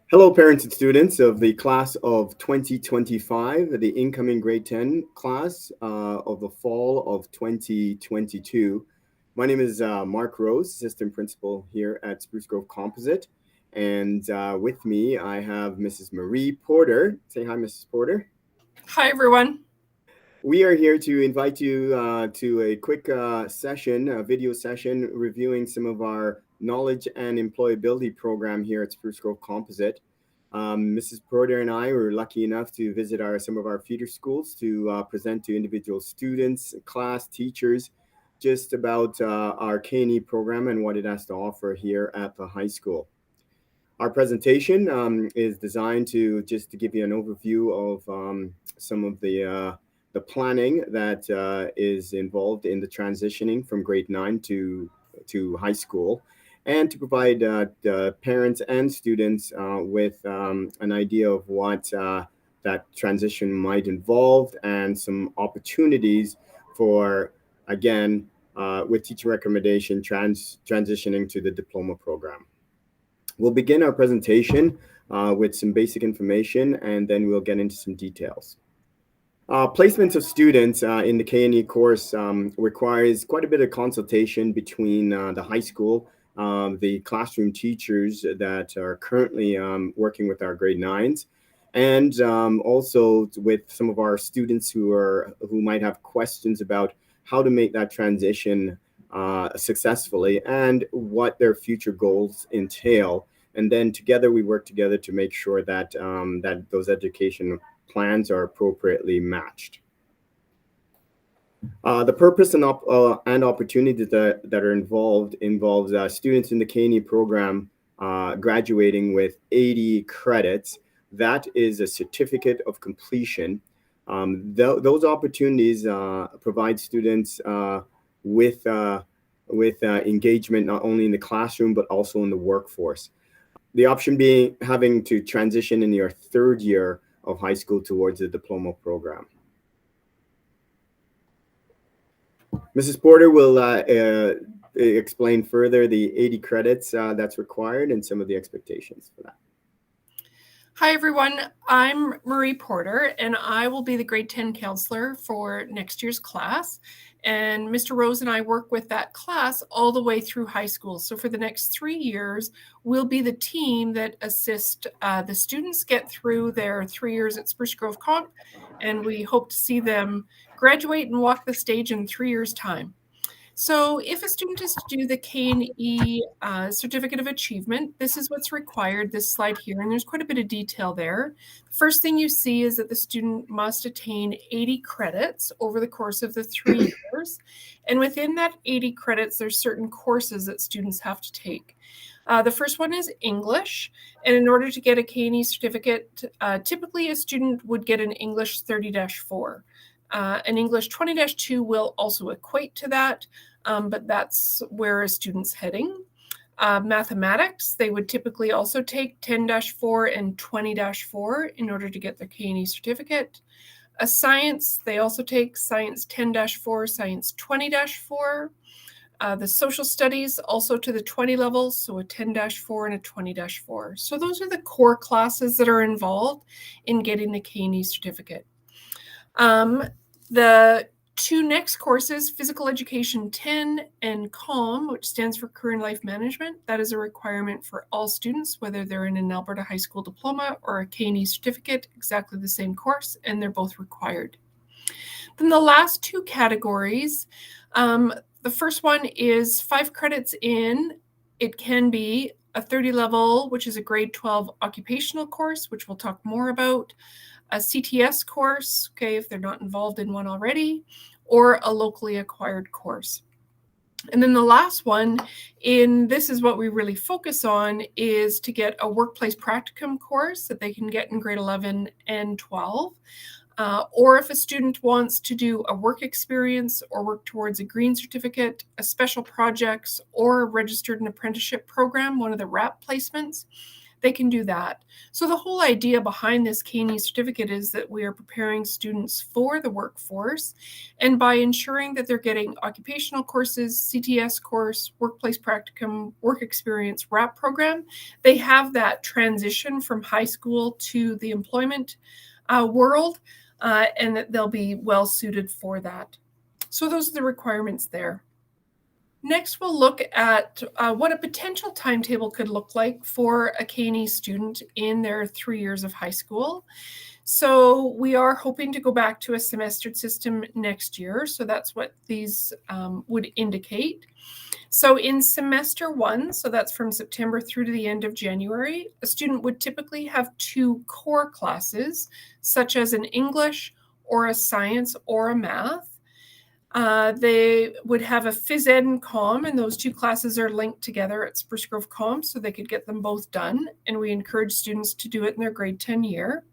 Hello, parents and students of the class of 2025, the incoming grade 10 class of the fall of 2022. My name is Mark Rose, assistant principal here at Spruce Grove Composite. And with me, I have Mrs. Marie Porter. Say hi, Mrs. Porter. Hi, everyone. We are here to invite you to a quick session, a video session, reviewing some of our knowledge and employability program here at Spruce Grove Composite. Mrs. Porter and I were lucky enough to visit some of our feeder schools to present to individual students, class teachers, just about our K&E program and what it has to offer here at the high school. Our presentation is designed to give you an overview of some of the planning that is involved in the transitioning from grade 9 to high school, and to provide the parents and students with an idea of what that transition might involve and some opportunities for, again, with teacher recommendation, transitioning to the diploma program. We'll begin our presentation with some basic information, and then we'll get into some details. Placements of students in the K&E course requires quite a bit of consultation between the high school, the classroom teachers that are currently working with our grade 9s, and also with some of our students who might have questions about how to make that transition successfully and what their future goals entail. And then together we work together to make sure that that those education plans are appropriately matched. The purpose and opportunities that are involves students in the K&E program graduating with 80 credits. That is a certificate of completion. Those opportunities provide students with engagement not only in the classroom but also in the workforce. The option being having to transition in your third year of high school towards the diploma program. Mrs. Porter will explain further the 80 credits that's required and some of the expectations for that. Hi, everyone. I'm Marie Porter, and I will be the grade 10 counselor for next year's class. And Mr. Rose and I work with that class all the way through high school. So for the next 3 years, we'll be the team that assist the students get through their 3 years at Spruce Grove Comp, and we hope to see them graduate and walk the stage in 3 years' time. So if a student is to do the K&E Certificate of Achievement, this is what's required, this slide here, and there's quite a bit of detail there. The first thing you see is that the student must attain 80 credits over the course of the 3 years. And within that 80 credits, there's certain courses that students have to take. The first one is English, and in order to get a K&E certificate, typically a student would get an English 30-4. An English 20-2 will also equate to that, but that's where a student's heading. Mathematics, they would typically also take 10-4 and 20-4 in order to get their K&E certificate. Science, they also take Science 10-4, Science 20-4. The social studies also to the 20 levels, so a 10-4 and a 20-4. So those are the core classes that are involved in getting the K&E certificate. The two next courses, Physical Education 10 and CALM, which stands for Career and Life Management, that is a requirement for all students, whether they're in an Alberta High School diploma or a K&E certificate, exactly the same course, and they're both required. Then the last two categories, the first one is 5 credits in. It can be a 30 level, which is a grade 12 occupational course, which we'll talk more about, a CTS course, okay, if they're not involved in one already, or a locally acquired course. And then the last one, this is what we really focus on, is to get a workplace practicum course that they can get in grade 11 and 12. Or if a student wants to do a work experience or work towards a green certificate, a special projects, or a registered and apprenticeship program, one of the RAP placements, they can do that. So the whole idea behind this K E certificate is that we are preparing students for the workforce, and by ensuring that they're getting occupational courses, CTS course, workplace practicum, work experience, WRAP program, they have that transition from high school to the employment world, and that they'll be well suited for that. So those are the requirements there. Next, we'll look at what a potential timetable could look like for a K E student in their 3 years of high school. So we are hoping to go back to a semestered system next year. So that's what these would indicate. So in semester 1, so that's from September through to the end of January, a student would typically have 2 core classes, such as an English or a science or a math. They would have a phys ed and comm, and those 2 classes are linked together at Spruce Grove Comm, so they could get them both done. And we encourage students to do it in their grade 10 year.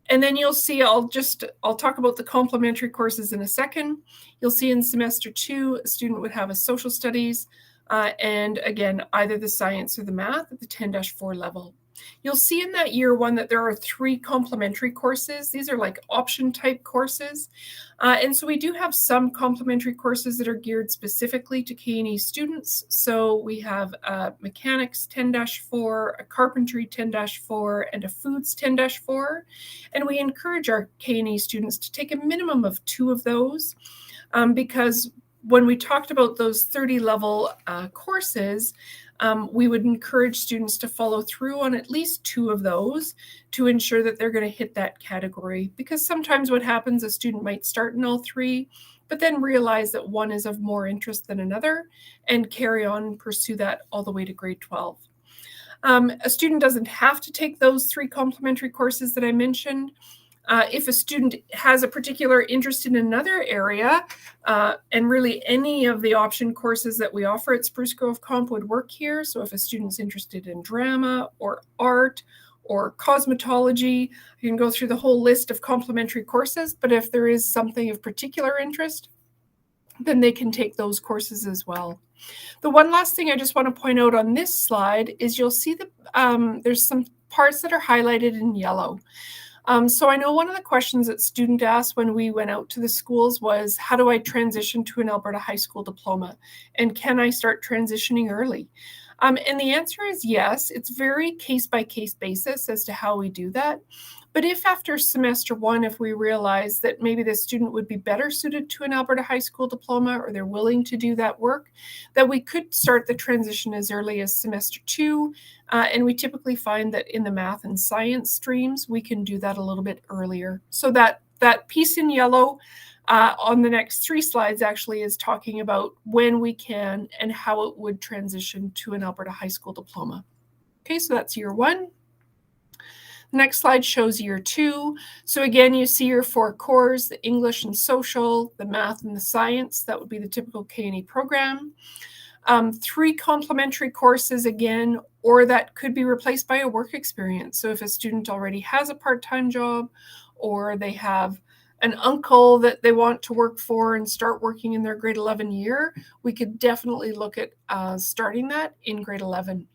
And then you'll see, I'll talk about the complementary courses in a second. You'll see in semester 2, a student would have a social studies, and again, either the science or the math at the 10-4 level. You'll see in that year 1 that there are 3 complementary courses. These are like option type courses. And so we do have some complementary courses that are geared specifically to K E students. So we have mechanics 10-4, a carpentry 10-4, and a foods 10-4. And we encourage our K E students to take a minimum of 2 of those, because when we talked about those 30 level courses, we would encourage students to follow through on at least 2 of those to ensure that they're going to hit that category. Because sometimes what happens, a student might start in all 3, but then realize that one is of more interest than another and carry on and pursue that all the way to grade 12. A student doesn't have to take those 3 complementary courses that I mentioned. If a student has a particular interest in another area, and really any of the option courses that we offer at Spruce Grove Comp would work here. So if a student's interested in drama or art or cosmetology, you can go through the whole list of complementary courses. But if there is something of particular interest, then they can take those courses as well. The one last thing I just want to point out on this slide is you'll see that there's some parts that are highlighted in yellow. So I know one of the questions that student asked when we went out to the schools was, how do I transition to an Alberta high school diploma? And can I start transitioning early? And the answer is yes. It's very case-by-case basis as to how we do that. But if after semester 1, if we realize that maybe the student would be better suited to an Alberta high school diploma, or they're willing to do that work, that we could start the transition as early as semester 2. And we typically find that in the math and science streams, we can do that a little bit earlier. So that piece in yellow on the next 3 slides actually is talking about when we can and how it would transition to an Alberta high school diploma. Okay, so that's year 1. The next slide shows year 2. So again, you see your 4 cores, the English and social, the math and the science. That would be the typical K E program. 3 complementary courses again, or that could be replaced by a work experience. So if a student already has a part-time job, or they have an uncle that they want to work for and start working in their grade 11 year, we could definitely look at starting that in grade 11.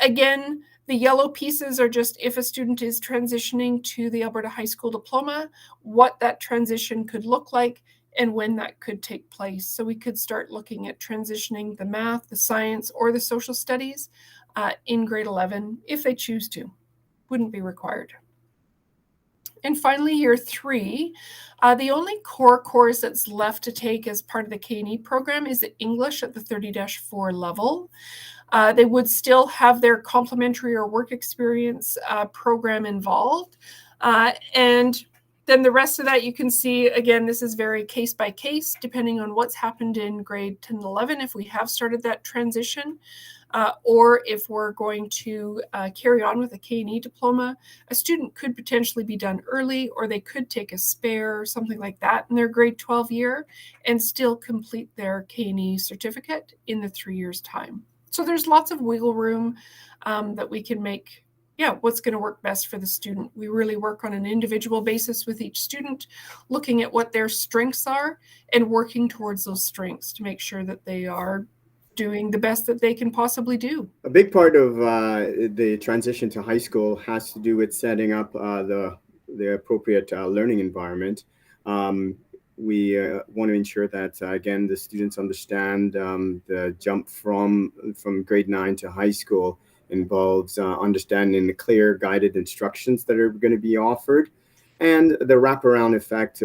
Again, the yellow pieces are just if a student is transitioning to the Alberta high school diploma, what that transition could look like and when that could take place. So we could start looking at transitioning the math, the science, or the social studies in grade 11 if they choose to. Wouldn't be required. And finally, year 3, the only core course that's left to take as part of the K E program is the English at the 30-4 level. They would still have their complementary or work experience program involved. And then the rest of that you can see, again, this is very case by case, depending on what's happened in grade 10 and 11, if we have started that transition, or if we're going to carry on with a K E diploma. A student could potentially be done early, or they could take a spare or something like that in their grade 12 year and still complete their K E certificate in the 3 years' time. So there's lots of wiggle room that we can make, what's going to work best for the student. We really work on an individual basis with each student, looking at what their strengths are and working towards those strengths to make sure that they are doing the best that they can possibly do. A big part of the transition to high school has to do with setting up the appropriate learning environment. Um, we want to ensure that again the students understand the jump from grade 9 to high school involves understanding the clear guided instructions that are going to be offered, and the wraparound effect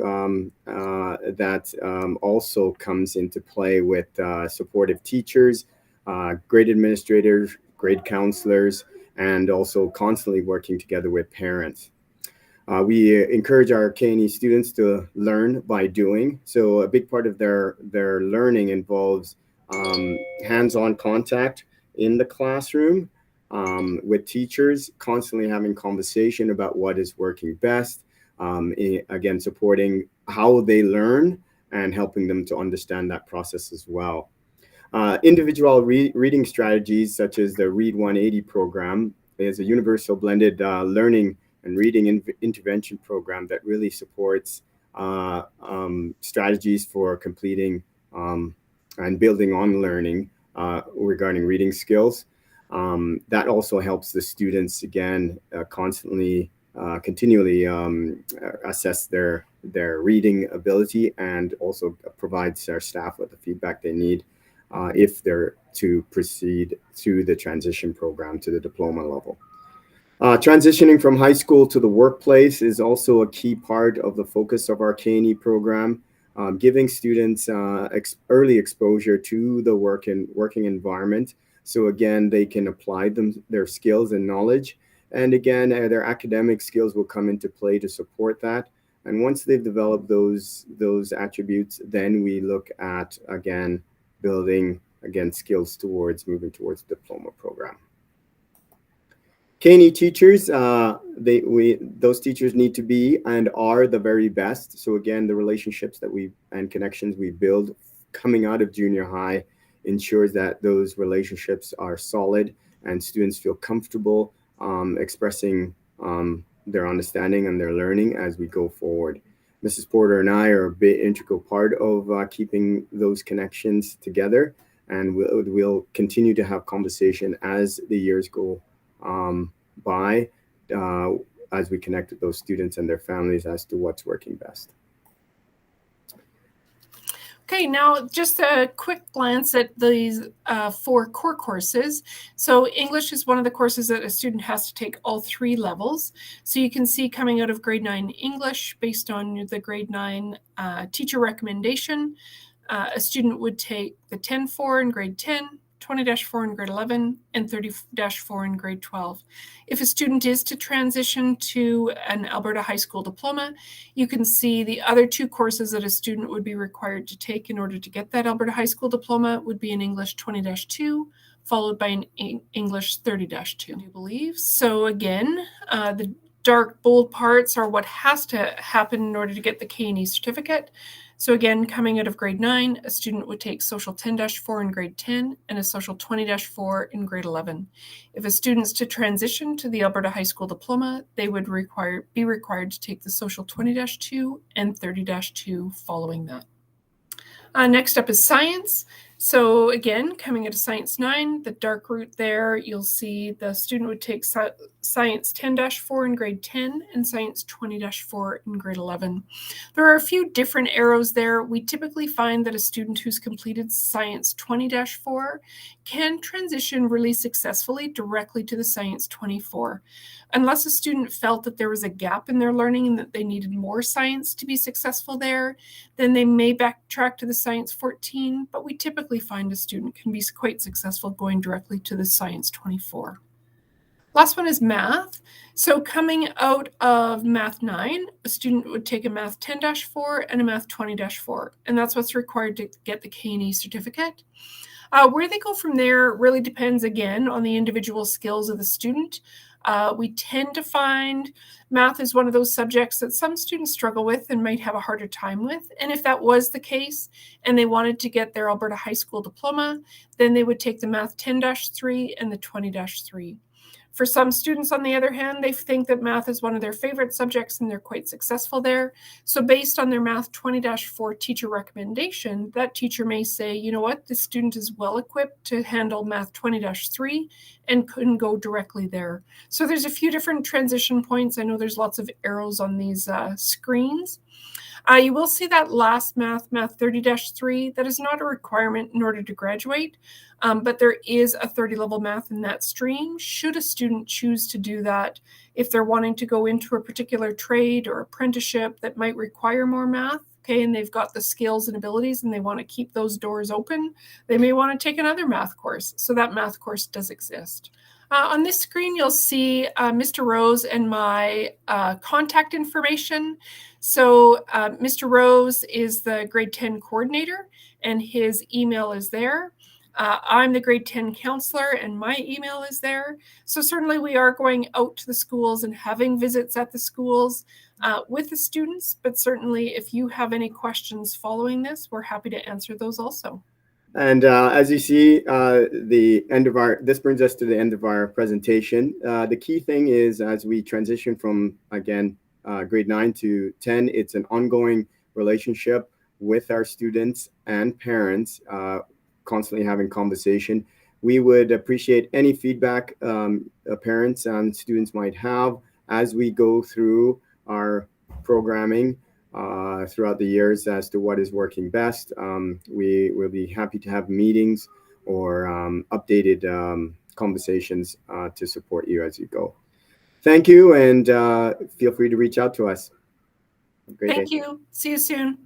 that also comes into play with supportive teachers, grade administrators, grade counselors, and also constantly working together with parents. We encourage our K&E students to learn by doing. So a big part of their learning involves hands-on contact in the classroom with teachers, constantly having conversation about what is working best. Again, supporting how they learn and helping them to understand that process as well. Individual reading strategies such as the Read 180 program is a universal blended learning and reading intervention program that really supports strategies for completing and building on learning regarding reading skills. That also helps the students, again, constantly, continually assess their reading ability, and also provides our staff with the feedback they need if they're to proceed through the transition program to the diploma level. Transitioning from high school to the workplace is also a key part of the focus of our K&E program, giving students early exposure to the working environment. So again, they can apply their skills and knowledge. And again, their academic skills will come into play to support that. And once they've developed those attributes, then we look at, again, building, again, skills towards moving towards the diploma program. K&E teachers, those teachers need to be and are the very best. So again, the relationships and connections we build coming out of junior high ensures that those relationships are solid and students feel comfortable expressing their understanding and their learning as we go forward. Mrs. Porter and I are a big integral part of keeping those connections together, and we'll continue to have conversation as the years go by as we connect with those students and their families as to what's working best. Okay, now just a quick glance at these 4 core courses. So English is one of the courses that a student has to take all 3 levels. So you can see coming out of grade 9 English, based on the grade 9 teacher recommendation, a student would take the 10-4 in grade 10, 20-4 in grade 11, and 30-4 in grade 12. If a student is to transition to an Alberta High School diploma, you can see the other 2 courses that a student would be required to take in order to get that Alberta High School diploma would be in English 20-2, followed by an English 30-2, I believe. So again, the dark bold parts are what has to happen in order to get the K&E certificate. So again, coming out of grade 9, a student would take Social 10-4 in grade 10 and a Social 20-4 in grade 11. If a student's to transition to the Alberta High School diploma, they would be required to take the Social 20-2 and 30-2 following that. Next up is science. So again, coming out of Science 9, the dark route there, you'll see the student would take Science 10-4 in grade 10 and Science 20-4 in grade 11. There are a few different arrows there. We typically find that a student who's completed Science 20-4 can transition really successfully directly to the Science 24. Unless a student felt that there was a gap in their learning and that they needed more science to be successful there, then they may backtrack to the Science 14, but we typically find a student can be quite successful going directly to the Science 24. Last one is math. So coming out of Math 9, a student would take a Math 10-4 and a Math 20-4, and that's what's required to get the K&E certificate. Where they go from there really depends, again, on the individual skills of the student. We tend to find math is one of those subjects that some students struggle with and might have a harder time with. And if that was the case and they wanted to get their Alberta High School diploma, then they would take the Math 10-3 and the 20-3. For some students, on the other hand, they think that math is one of their favorite subjects and they're quite successful there. So based on their Math 20-4 teacher recommendation, that teacher may say, you know what, this student is well equipped to handle Math 20-3 and can go directly there. So there's a few different transition points. I know there's lots of arrows on these screens. You will see that last Math 30-3. That is not a requirement in order to graduate, but there is a 30-level math in that stream should a student choose to do that. If they're wanting to go into a particular trade or apprenticeship that might require more math, okay, and they've got the skills and abilities and they want to keep those doors open, they may want to take another math course. So that math course does exist. On this screen, you'll see Mr. Rose and my contact information. So Mr. Rose is the grade 10 coordinator and his email is there. I'm the grade 10 counselor and my email is there. So certainly we are going out to the schools and having visits at the schools with the students, but certainly if you have any questions following this, we're happy to answer those also. And as you see, this brings us to the end of our presentation. The key thing is, as we transition from, again, grade 9 to 10, it's an ongoing relationship with our students and parents, constantly having conversation. We would appreciate any feedback parents and students might have as we go through our programming throughout the years as to what is working best. We will be happy to have meetings or updated conversations to support you as you go. Thank you, and feel free to reach out to us. Have a great day. Thank you. See you soon.